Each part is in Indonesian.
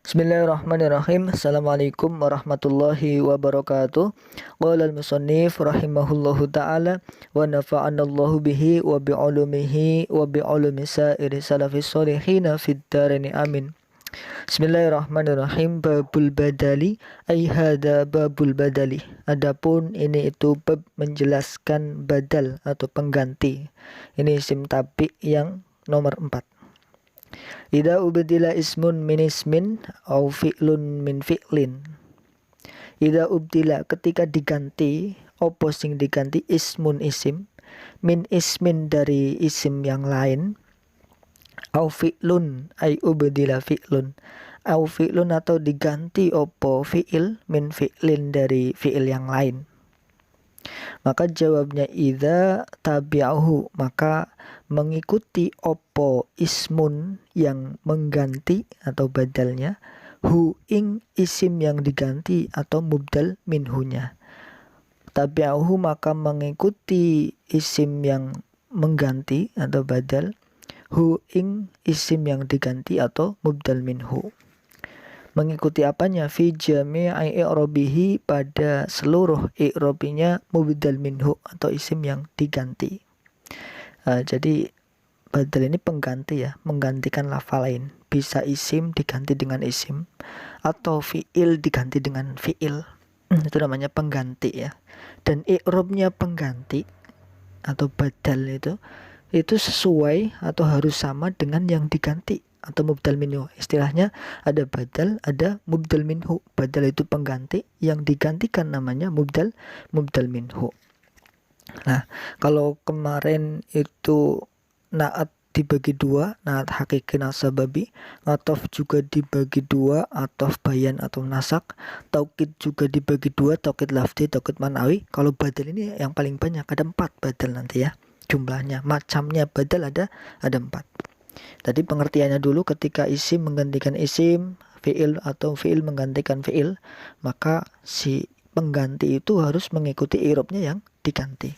Bismillahirrahmanirrahim. Assalamualaikum warahmatullahi wabarakatuh. Qala al-musannif rahimahullahu ta'ala wa nafa'anallahu bihi wa bi'ulumihi wa bi'ulumi sa'iri salafis solihina fid darani amin. Bismillahirrahmanirrahim. Babul badali ay hada babul badali. Adapun ini itu bab menjelaskan badal atau pengganti. Ini isim tabi yang nomor 4. Idza ubdila ismun min ismin au fi'lun min fi'lin. Idza ubdila ketika diganti, opo sing diganti ismun isim, min ismin dari isim yang lain, au fi'lun ay ubdila fi'lun. Au fi'lun atau diganti opo fi'il min fi'lin dari fi'il yang lain. Maka jawabnya idza tabi'ahu, maka mengikuti opo ismun yang mengganti atau badalnya, hu ing isim yang diganti atau mubdal minhunya. Tabi'ahu maka mengikuti isim yang mengganti atau badal, hu ing isim yang diganti atau mubdal minhu. Mengikuti apanya? Fi jami'i i'robihi, pada seluruh i'robinya mubdal minhu atau isim yang diganti. Jadi badal ini pengganti ya, menggantikan lafal lain. Bisa isim diganti dengan isim atau fi'il diganti dengan fi'il. Itu namanya pengganti ya. Dan i'robnya pengganti atau badal itu sesuai atau harus sama dengan yang diganti atau mubdal minhu. Istilahnya ada badal, ada mubdal minhu. Badal itu pengganti, yang digantikan namanya mubdal minhu. Nah, kalau kemarin itu naat dibagi dua, naat hakiki nasababi, ngatof juga dibagi dua, atof bayan atau nasak, taukid juga dibagi dua, taukid lafzi, taukid manawi. Kalau badal ini yang paling banyak, ada 4 badal nanti ya. Jumlahnya, macamnya badal ada 4. Tadi pengertiannya dulu, ketika isim menggantikan isim, fi'il atau fi'il menggantikan fi'il, maka si pengganti itu harus mengikuti i'robnya yang diganti.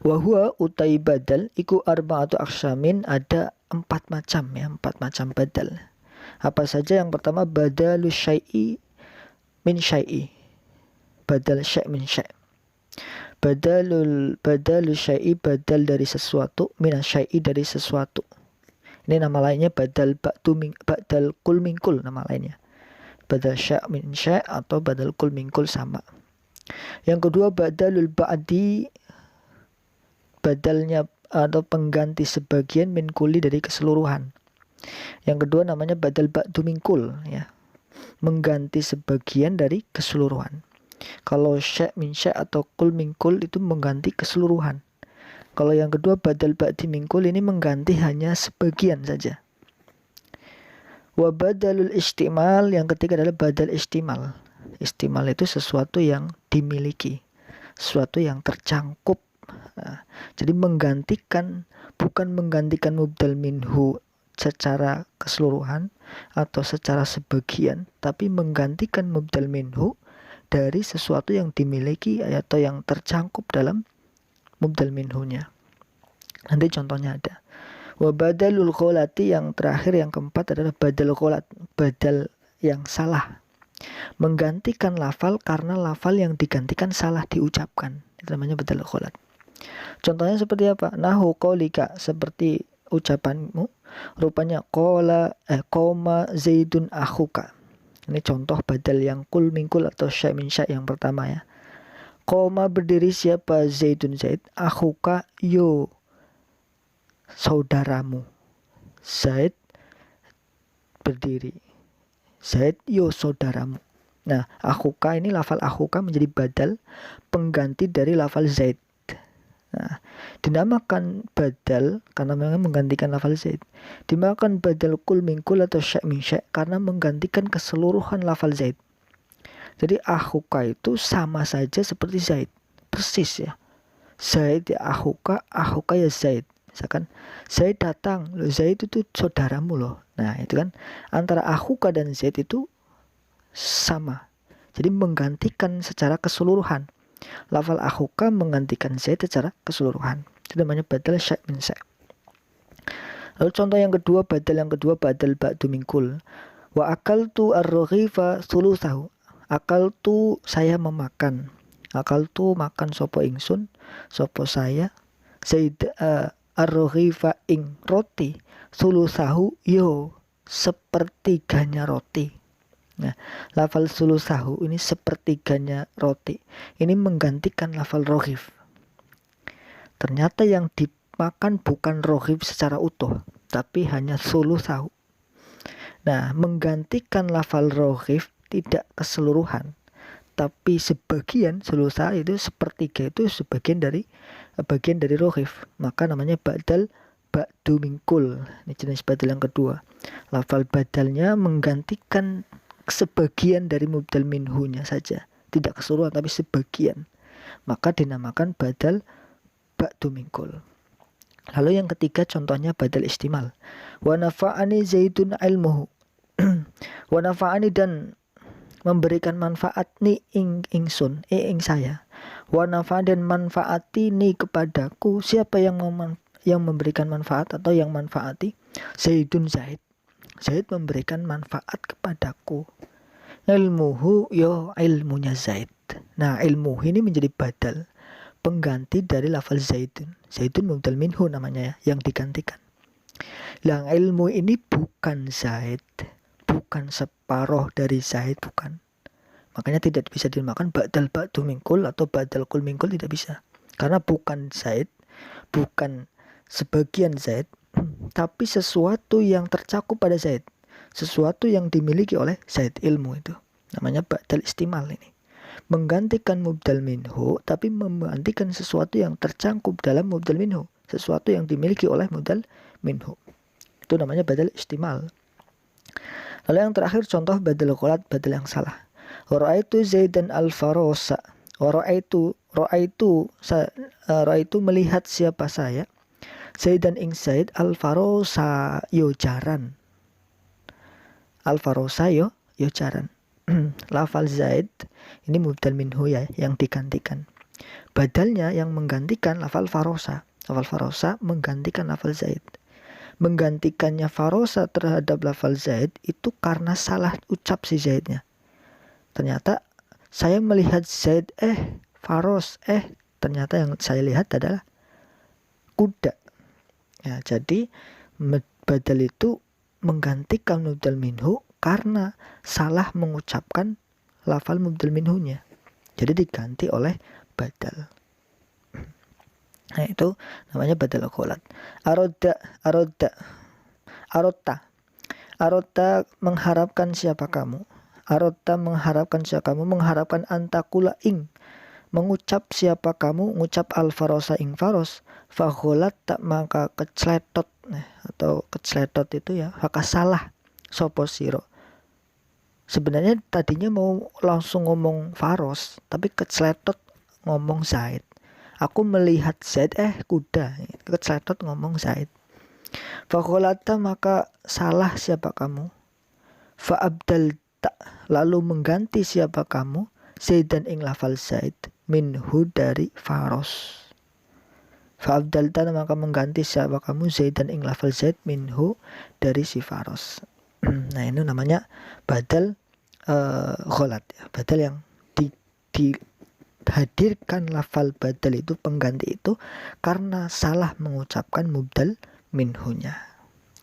Wa huwa utai badal iku arba'atu aqsamin, ada 4 macam ya, 4 macam badal. Apa saja? Yang pertama badalu syai'i min syai'i. Badal syai' min syai'. Badalu syai'i, badal dari sesuatu, min syai'i dari sesuatu. Ini nama lainnya badal badal kul min kul, nama lainnya. Badal syai' min syai' atau badal kul min kul sama. Yang kedua badalul ba'di, badalnya atau pengganti sebagian min kuli dari keseluruhan. Yang kedua namanya badal ba'du min kul ya, mengganti sebagian dari keseluruhan. Kalau syai' min syai' atau kul min kul itu mengganti keseluruhan. Kalau yang kedua badal ba'di min kul ini mengganti hanya sebagian saja. Wa badalul istimal, yang ketiga adalah badal istimal. Istimal itu sesuatu yang dimiliki, sesuatu yang tercangkup. Jadi menggantikan, bukan menggantikan mubdal minhu secara keseluruhan atau secara sebagian, tapi menggantikan mubdal minhu dari sesuatu yang dimiliki atau yang tercangkup dalam mubdal minhunya. Nanti contohnya ada. Wa badalul gholati, yang terakhir yang keempat adalah badal gholat, badal yang salah. Menggantikan lafal karena lafal yang digantikan salah diucapkan. Itu namanya badal gholat. Contohnya seperti apa? Nahu qaulika, seperti ucapanmu, rupanya qoma zaidun akhuka. Ini contoh badal yang kul min kul atau syai' min syai' yang pertama ya. Qoma, berdiri siapa, zaidun zaid, akhuka yo saudaramu. Zaid berdiri, zaid yo saudaramu. Nah, akhuka ini, lafal akhuka menjadi badal pengganti dari lafal zaid. Nah, dinamakan badal karena memang menggantikan lafal zaid. Dinamakan badal kul min kul atau syai' min syai' karena menggantikan keseluruhan lafal zaid. Jadi akhuka itu sama saja seperti zaid, persis ya. Zaid ya akhuka, akhuka ya zaid. Misalkan zaid datang, loh zaid itu saudaramu loh. Nah, itu kan antara akhuka dan zaid itu sama. Jadi menggantikan secara keseluruhan. Lafal akhuka menggantikan zaid secara keseluruhan. Itu namanya badal syai' min syai'. Lalu contoh yang kedua, badal badal ba'du min kul. Wa akaltu ar-raghifa sulusahu. Akaltu saya memakan. Akaltu makan sopo ingsun, sopo saya. Ar-raghifa ing roti. Sulusahu yo sepertiganya roti. Nah, lafal sulusahu ini sepertiganya roti. Ini menggantikan lafal roghif. Ternyata yang dimakan bukan roghif secara utuh, tapi hanya sulusahu. Nah, menggantikan lafal roghif tidak keseluruhan, tapi sebagian. Sulusa itu sepertiga, itu bagian dari roghif. Maka namanya badal ba'du mingkul. Ini jenis badal yang kedua. Lafal badalnya menggantikan sebagian dari mubdal minhunya saja, tidak keseluruhan tapi sebagian, maka dinamakan badal ba'du mingkul. Lalu yang ketiga contohnya badal istimal. Wa nafa'ani zaidun ilmuhu. Wa nafa'ani dan memberikan manfaat ni ingsun ing saya. Wa nafa dan manfaati ni kepadaku. Siapa yang memberikan manfaat atau yang manfaati? Zaidun Zaid. Zaid memberikan manfaat kepadaku. Ilmuhu yo ilmunya Zaid. Nah, ilmu ini menjadi badal, pengganti dari lafal Zaidun. Zaidun mubdal minhu namanya ya, yang digantikan. Yang ilmu ini bukan Zaid, bukan separuh dari Zaid, bukan. Makanya tidak bisa dimakan badal ba'du mingkul atau badal kul mingkul, tidak bisa. Karena bukan Zaid, bukan sebagian Zaid, tapi sesuatu yang tercakup pada Zaid, sesuatu yang dimiliki oleh Zaid, ilmu itu. Namanya badal istimal ini. Menggantikan mubdal minhu, tapi menggantikan sesuatu yang tercakup dalam mubdal minhu, sesuatu yang dimiliki oleh mubdal minhu. Itu namanya badal istimal. Lalu yang terakhir contoh badal ghalat, badal yang salah. Ra'aitu Zaidan al-Farosa. Ra'aitu melihat siapa saya. Zaidan ing Zaid al-Farosa yo jaran. Al-Farosa yo jaran. Lafal Zaid ini mubdal minhu ya, yang digantikan. Badalnya yang menggantikan lafal Farosa. Lafal Farosa menggantikan lafal Zaid. Menggantikannya Farosa terhadap lafal Zaid itu karena salah ucap si Zaidnya. Ternyata saya melihat Zaid Faros ternyata yang saya lihat adalah kuda. Ya, jadi badal itu menggantikan mubdal minhu karena salah mengucapkan lafal mubdal minhunya. Jadi diganti oleh badal. Nah, itu namanya badal ghalat. Arotta mengharapkan siapa kamu? Arotta mengharapkan siapa kamu? Mengharapkan antakula ing. Mengucap siapa kamu? Mengucap al-farosa ing faros. Fagholat tak maka kecletot. Atau kecletot itu ya, maka salah sopo siro. Sebenarnya tadinya mau langsung ngomong Faros, tapi keceletot ngomong Zaid. Aku melihat Zaid kuda. Keceletot ngomong Zaid. Fakholata maka salah siapa kamu? Fa'abdalta lalu mengganti siapa kamu? Zaidan ing lafal Zaid minhu dari Faros. Fa'abdalta maka mengganti siapa kamu? Zaidan ing lafal Zaid minhu dari si Faros. Nah, ini namanya badal ghalat ya. Badal yang dihadirkan lafal badal itu, pengganti itu, karena salah mengucapkan mubdal minhunya.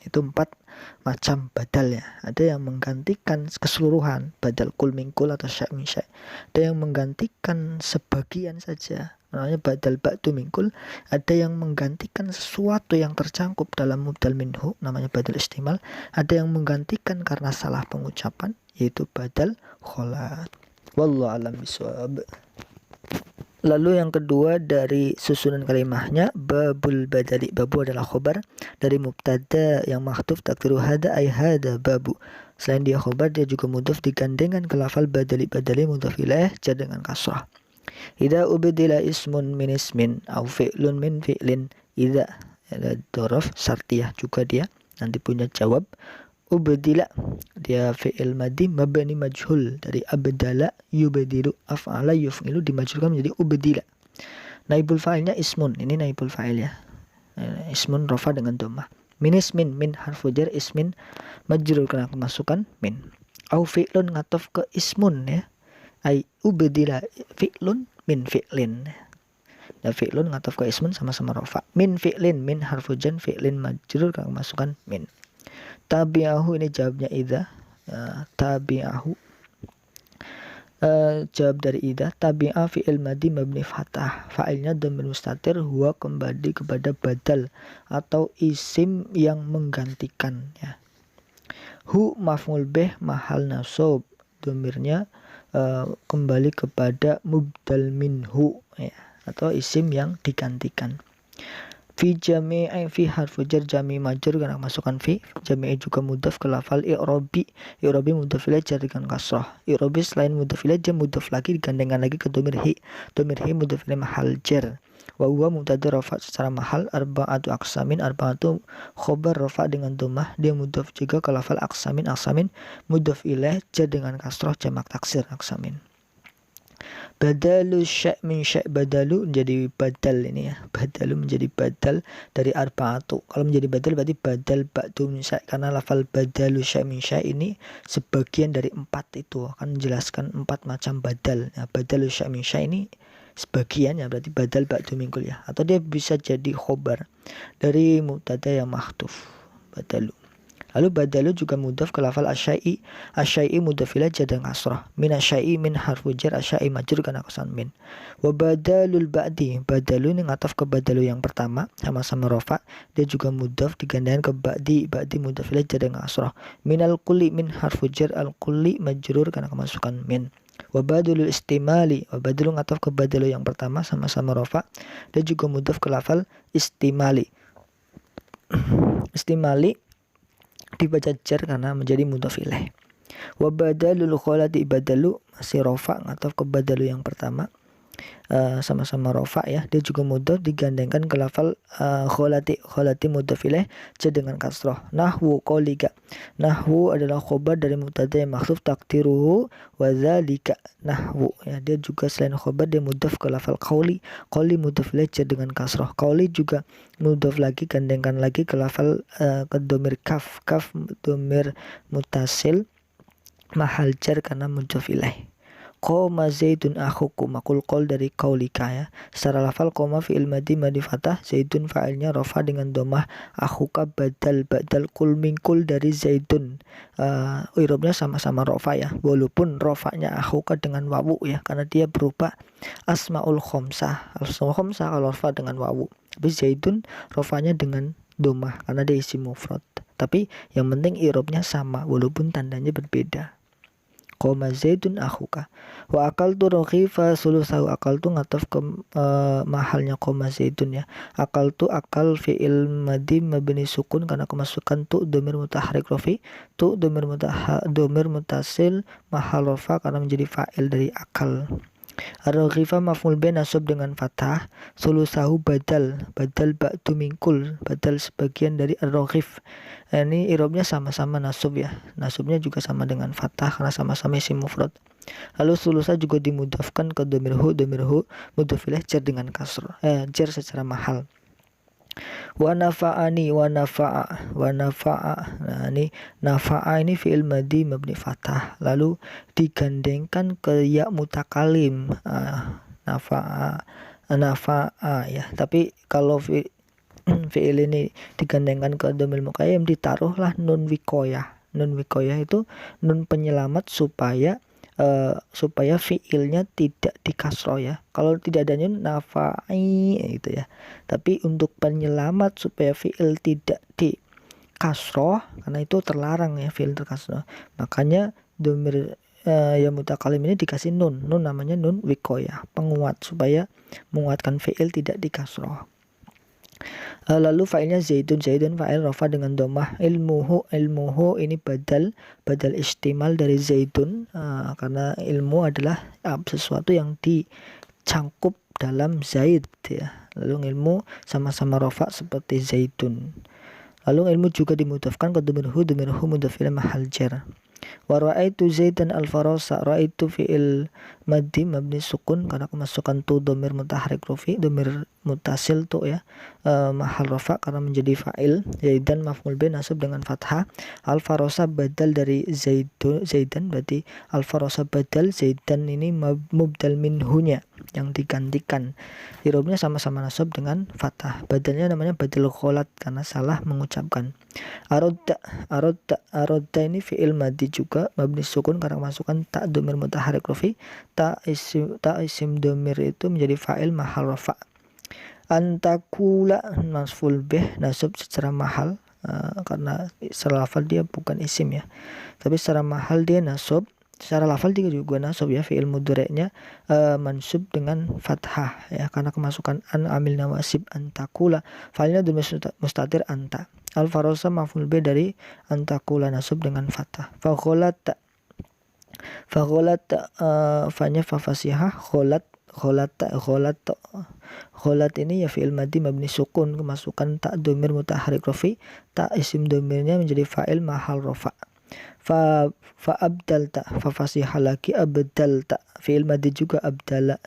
Itu 4 macam badal ya. Ada yang menggantikan keseluruhan, badal kul mingkul atau sya' min sya'. Ada yang menggantikan sebagian saja, namanya badal ba'du mingkul. Ada yang menggantikan sesuatu yang tercangkup dalam mubdal minhu, namanya badal istimal. Ada yang menggantikan karena salah pengucapan, yaitu badal ghalat. Wallahu a'lam bishawab. Lalu yang kedua dari susunan kalimahnya babul badali. Babu adalah khobar dari mubtada yang mahdhuf takdiru hada ay hada babu. Selain dia khobar, dia juga mudhaf digandengkan ke lafal badali. Badali mudhaf ilaih jar dengan kasrah. Idza ubdila ismun min ismin au fi'lun min fi'lin. Idza ada dzaraf syartiyah juga, dia nanti punya jawab. Ubdila dia fi'il madhi mabni majhul dari abdala yubdilu af'ala yuf'ilu dimajhulkan menjadi ubdila. Naibul fa'ilnya ismun, ini naibul fa'il ya. Ismun rafa dengan dhammah. Min ismin, min harfu jar, ismin majrur karena kemasukan min. Au fi'lun ngatof ke ismun ya. Ai ubdila fi'lun min fi'lin. Dan fi'lun ngatof ke ismun sama-sama rofa. Min fi'lin, min harfu jar, fi'lin majrur karena kemasukan min. Tabi'ahu ini jawabnya idza. Tabi'ahu jawab dari idza. Tabi'a fi'il madi mabni fathah, fa'ilnya dhamir mustatir, huwa kembali kepada badal atau isim yang menggantikan ya. Hu maf'ul bih mahal nasab, dhamirnya kembali kepada mubdal minhu ya, atau isim yang digantikan. Fi jami'i, fi harfu jar jami majrur karena masukkan fi. Jami'i juga mudhaf ke lafal i'rabi. I'rabi mudhaf ilaih jar dengan kasrah. I'rabi selain mudhaf ilaih dia mudhaf lagi digandengkan lagi ke dhamir hi. Dhamir hi mudhaf ilaih mahal jar. Wa huwa mubtada rafa secara mahal, arba'atu aqsamin, arba'atu khobar rafa dengan dhammah, dia mudhaf juga ke lafal aqsamin. Aqsamin mudhaf ilaih jar dengan kasrah jamak taksir aqsamin. Badalu syai' min syai', badalu menjadi badal ini ya. Badalu menjadi badal dari arba'atu. Kalau menjadi badal berarti badal ba'du min syai', karena lafal badalu syai' min syai' ini sebagian dari 4 itu akan menjelaskan 4 macam badal. Nah, badalu syai' min syai' ini sebagian ya, berarti badal ba'du min kuliah, atau dia bisa jadi khobar dari mubtada yang mahdhuf badalu. Lalu badalu juga mudhaf ke lafal asyai'. Asyai' mudhaf ilaih jar dengan kasrah. Min asyai' min harfu jar, asyai' majrur karena kosan min. Wa badalul ba'di, badalu ini ngataf ke badalu yang pertama sama-sama rofa, dia juga mudhaf digandengkan ke ba'di. Ba'di mudhaf ilaih jar dengan kasrah. Minal kulli, min harfu jar, al kulli majrur karena kemasukan min. Wa badalul istimali, wa badalu ngataf ke badalu yang pertama sama-sama rofa, dia juga mudhaf ke lafal istimali. Istimali dibaca jar karena menjadi mudhaf ilaih. Wa badalul kholati, badalu masih rofa ngataf ke badalu yang pertama sama-sama rofa ya, dia juga mudhaf digandengkan ke lafal kholati. Kholati mudhaf ilaih jar dengan kasrah. Nahwu qaulika, nahwu adalah khobar dari mubtada yang mahdhuf takdiruhu wa dzalika nahwu ya, dia juga selain khobar dia mudhaf ke lafal qauli. Qauli mudhaf ilaih jar dengan kasrah. Qauli juga mudhaf lagi gandengkan lagi ke lafal ke dhamir kaf. Kaf dhamir mutasil mahal jar karena mudhaf ilaih. Qoma zaidun akhuku, makul qol dari qaulika ya. Secara lafal qoma fi'il madi madi fathah, zaidun fa'ilnya rafa dengan dhammah, akhuka badal kul min kul dari zaidun. I'rabnya sama-sama rafa ya, walaupun rafanya akhuka dengan wawu ya, karena dia berupa asmaul khamsah. Asmaul khamsah kalau rafa dengan wawu. Tapi zaidun rafanya dengan dhammah karena dia isim mufrad. Tapi yang penting i'rabnya sama walaupun tandanya berbeda. Qoma zaidun akhuka. Wa akaltu raghifa sulusahu, akaltu ngataf ke mahalnya qoma zaidun ya. Akaltu akal fi'il madi mabni sukun karena kemasukan tu dhamir mutahrik rafi. Tu dhamir mutasil mahal rafa karena menjadi fa'il dari akal. Ar-raghifa maf'ul bih nasab dengan fathah. Sulusahu badal ba'du minkul, badal sebagian dari ar-raghif. Ini i'rabnya sama-sama nasab ya. Nasabnya juga sama dengan fathah karena sama-sama isim mufrad. Lalu sulusa juga dimudhafkan ke dhamir hu mudhaf ilaih jar dengan kasrah, jar secara mahal. Wa nafa'ani, wa nafa'a. Nah ini nafa'a ini fi'il madi mabni fathah, lalu digandengkan ke ya mutakalim. Nafa'a ya, tapi kalau fi'il ini digandengkan ke dhamir muqayyam ditaruhlah nun wikoyah. Nun wikoyah itu nun penyelamat supaya fiilnya tidak dikasroh ya. Kalau tidak ada nun nafa'i gitu ya. Tapi untuk penyelamat supaya fiil tidak dikasroh, karena itu terlarang ya fiil terkasroh, makanya dhamir ya mutakalim ini dikasih nun namanya nun wikoyah, penguat supaya menguatkan fiil tidak dikasroh. Lalu fa'ilnya zaidun fa'il rafa dengan dhammah. Ilmuhu ini badal istimal dari zaidun, karena ilmu adalah sesuatu yang dicangkup dalam zaid ya. Lalu ilmu sama-sama rafa seperti zaidun. Lalu ilmu juga dimudhafkan ke dhamir hu mudhaf ilaih mahal jar. Wa ra'aitu Zaidan al-farasa. Ra'aitu fi'il maddi mabni sukun karena kemasukan tu domir mutaharik rufi, domir mutasil tu ya, mahal rafa karena menjadi fa'il. Zaidan maf'ul bih nasab dengan fathah. Al-farasa badal dari Zaidan, berarti al-farasa badal, Zaidan ini mubdal minhunya yang digantikan. Irobnya sama-sama nasab dengan fathah. Badalnya namanya badal kholat karena salah mengucapkan. Arodda ini fi'il maddi juga mabni sukun karena masukkan tak domir mutaharik rufi. Tak isim domir itu menjadi fa'il mahal rafa. Antakula nasful bih nasab secara mahal, karena secara lafal dia bukan isim ya, tapi secara mahal dia nasab. Secara lafal dia juga nasab ya, fi'il mudhari'nya mansub dengan fathah ya karena kemasukan an amil nawasib. Antakula fa'ilnya domir mustatir anta. Al-farasa maf'ul bih dari antakula nasab dengan fathah. Fagholata fanya fafasihah, kholat ini ya fi'il maddi mabni sukun kemasukan tak domir mutaharik rafi. Tak isim domirnya menjadi fa'il mahal rafa. Fa abdalta fafasihah lagi abdalta fi'il maddi juga abdala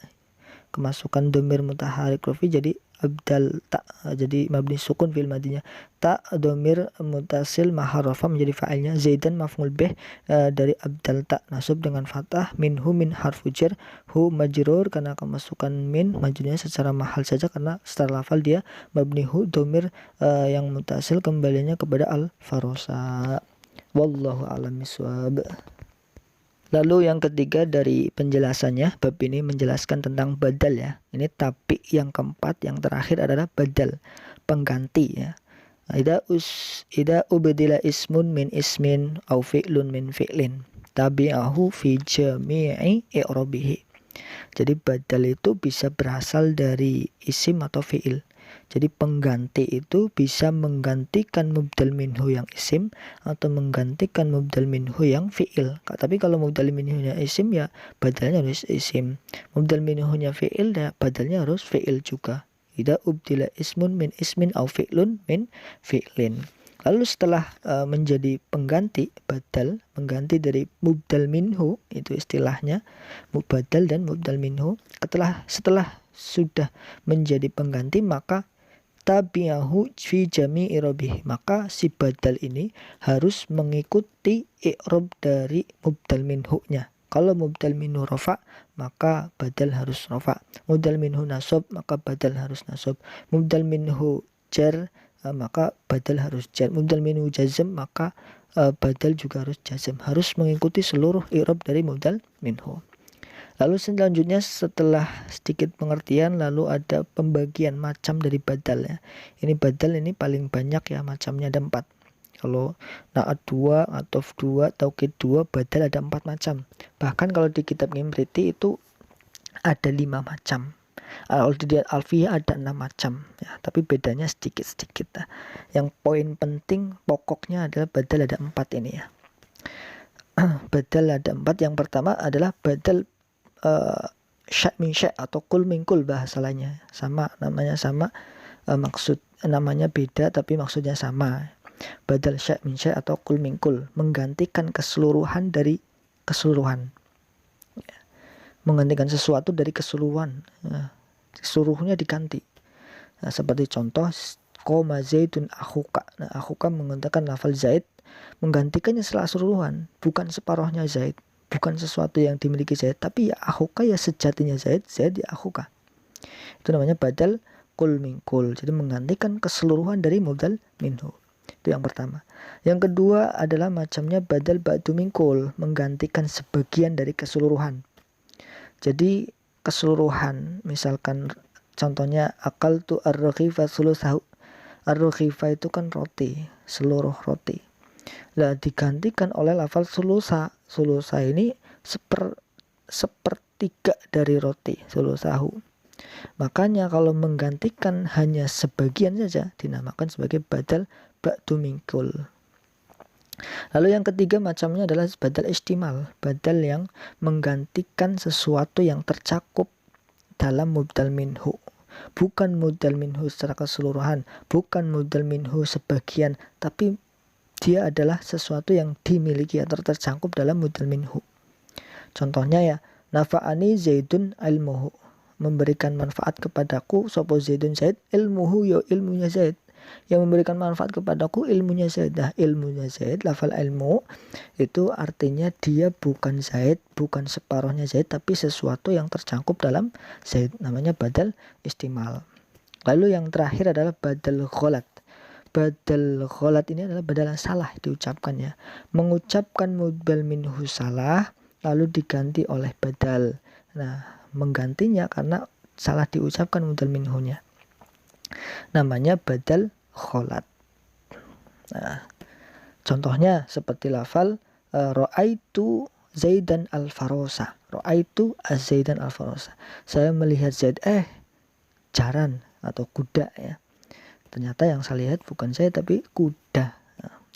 kemasukan domir mutaharik rafi jadi abdal tak, jadi mabni sukun fi'il madinya. Tak domir mutasil mahal rafa menjadi fa'ilnya. Zaidan maf'ul bih dari abdal tak nasab dengan fathah. Minhu min harfu jar, hu majrur karena kemasukan min majrurnya secara mahal saja karena secara lafal dia mabni. Hu domir yang mutasil kembalinya kepada al-farosa. Wallahu a'lam bishawab. Lalu yang ketiga dari penjelasannya, bab ini menjelaskan tentang badal ya. Ini tapi yang keempat, yang terakhir adalah badal, pengganti ya. Ida ubdila ismun min ismin au fi'lun min fi'lin tabi'ahu fi jami'i i'rabihi. Jadi badal itu bisa berasal dari isim atau fi'il. Jadi pengganti itu bisa menggantikan mubdal minhu yang isim atau menggantikan mubdal minhu yang fi'il. Tapi kalau mubdal minhunya isim ya badalnya harus isim. Mubdal minhunya fi'il ya badalnya harus fi'il juga. Idza ubdila ismun min ismin au fi'lun min fi'lin. Lalu setelah menjadi pengganti badal, mengganti dari mubdal minhu, itu istilahnya mubadal dan mubdal minhu. Setelah sudah menjadi pengganti maka tabi'ahu fi jami'i i'rabihi, maka si badal ini harus mengikuti i'rab dari mubdal minhu-nya. Kalau mubdal minhu rafa maka badal harus rafa. Mubdal minhu nasab maka badal harus nasab. Mubdal minhu jar maka badal harus jar. Mubdal minhu jazm maka badal juga harus jazm. Harus mengikuti seluruh i'rab dari mubdal minhu. Lalu selanjutnya setelah sedikit pengertian lalu ada pembagian macam dari badal ya. Ini badal ini paling banyak ya, macamnya ada 4. Kalau na'at 2, atof 2, taukid 2, badal ada 4 macam. Bahkan kalau di kitab Imriti itu ada 5 macam. Kalau di Alfiyah ada 6 macam ya, tapi bedanya sedikit-sedikit ya. Yang poin penting pokoknya adalah badal ada 4 ini ya. Badal ada 4. Yang pertama adalah badal syak min syak atau kul min kul, bahasa lainnya sama, namanya sama, maksud namanya beda tapi maksudnya sama. Badal syak min syak atau kul min kul, menggantikan keseluruhan dari keseluruhan ya. Menggantikan sesuatu dari keseluruhan ya. Seluruhnya diganti. Nah, seperti contoh koma zaidun akhuka. Nah, akhuka menggantikan lafal zaid, menggantikannya setelah keseluruhan, bukan separuhnya zaid. Bukan sesuatu yang dimiliki Zaid, tapi ya akhuka ya sejatinya Zaid, Zaid ya akhuka. Itu namanya badal kul min kul. Jadi menggantikan keseluruhan dari mubdal minhu. Itu yang pertama. Yang kedua adalah macamnya badal ba'du min kul, menggantikan sebagian dari keseluruhan. Jadi keseluruhan, misalkan contohnya akal tu ar-raghifa sulusahu. Ar-raghifa itu kan roti, seluruh roti. Lah digantikan oleh lafal sulusa. Sulusa ini sepertiga dari roti, sulusahu. Makanya kalau menggantikan hanya sebagian saja dinamakan sebagai badal ba'du min kul. Lalu yang ketiga macamnya adalah badal istimal, badal yang menggantikan sesuatu yang tercakup dalam mubdal minhu. Bukan mubdal minhu secara keseluruhan, bukan mubdal minhu sebagian, tapi dia adalah sesuatu yang dimiliki atau tercakup dalam mubdal minhu. Contohnya ya, nafa'ani zaidun ilmuhu, memberikan manfaat kepadaku sopo zaidun zaid, ilmuhu yo ilmunya zaid, yang memberikan manfaat kepadaku ilmunya zaid. Nah, ilmunya zaid, lafal ilmu itu artinya dia bukan zaid, bukan separuhnya zaid, tapi sesuatu yang tercakup dalam zaid, namanya badal istimal. Lalu yang terakhir adalah badal ghalat. Badal ghalat ini adalah badal yang salah diucapkannya, mengucapkan mubdal minhu salah lalu diganti oleh badal. Nah, menggantinya karena salah diucapkan mubdal minhunya, namanya badal ghalat. Nah, contohnya seperti lafal ra'aitu Zaidan al-Farosa. Ra'aitu az-Zaidan al-Farosa. Saya melihat Zaid jaran atau kuda ya. Ternyata yang saya lihat bukan Zaid tapi kuda.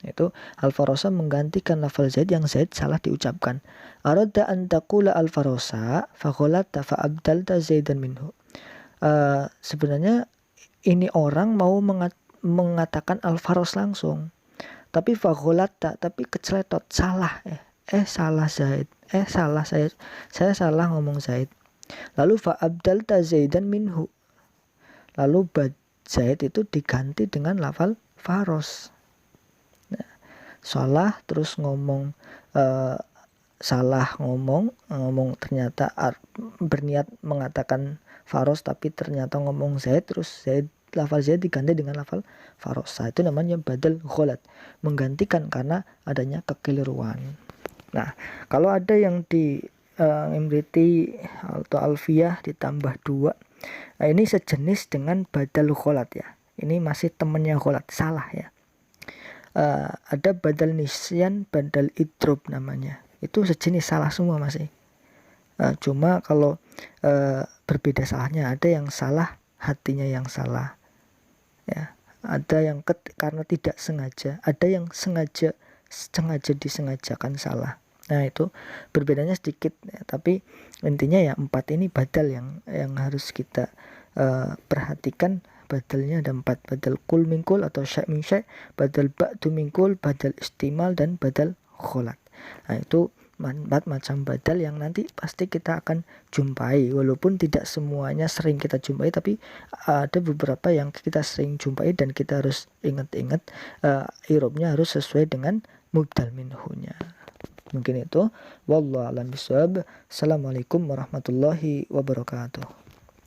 Itu al-farosa menggantikan lafal zaid yang zaid salah diucapkan. Arada an taqula al-farosa fa ghalata fa abdalta zaidan minhu. Sebenarnya ini orang mau mengatakan al-faros langsung, tapi fa ghalata, tapi keceletot, salah salah zaid, salah saya salah ngomong zaid. Lalu fa abdalta zaidan minhu, lalu zaid itu diganti dengan lafal faros. Salah terus ngomong salah ngomong ternyata berniat mengatakan faros tapi ternyata ngomong zaid, terus zaid, lafal zaid diganti dengan lafal farosa. Itu namanya badal ghalat, menggantikan karena adanya kekeliruan. Nah, kalau ada yang di Imriti atau Alfiyah ditambah 2, nah ini sejenis dengan badal ghalat ya. Ini masih temennya ghalat, salah ya. Ada badal nisyan, badal idrob namanya. Itu sejenis, salah semua masih. Cuma kalau berbeda salahnya, ada yang salah hatinya yang salah ya, ada yang karena tidak sengaja, ada yang sengaja disengajakan salah. Nah, itu berbedanya sedikit ya, tapi intinya ya 4 ini badal yang harus kita perhatikan. Badalnya ada 4, badal kul mingkul atau syai' min syai', badal ba'du mingkul, badal istimal, dan badal ghalat. Nah, itu 4 macam badal yang nanti pasti kita akan jumpai, walaupun tidak semuanya sering kita jumpai, tapi ada beberapa yang kita sering jumpai dan kita harus ingat-ingat i'rabnya harus sesuai dengan mubdal minhunya. Mungkin itu, wallahu a'lam bishawab. Assalamualaikum warahmatullahi wabarakatuh.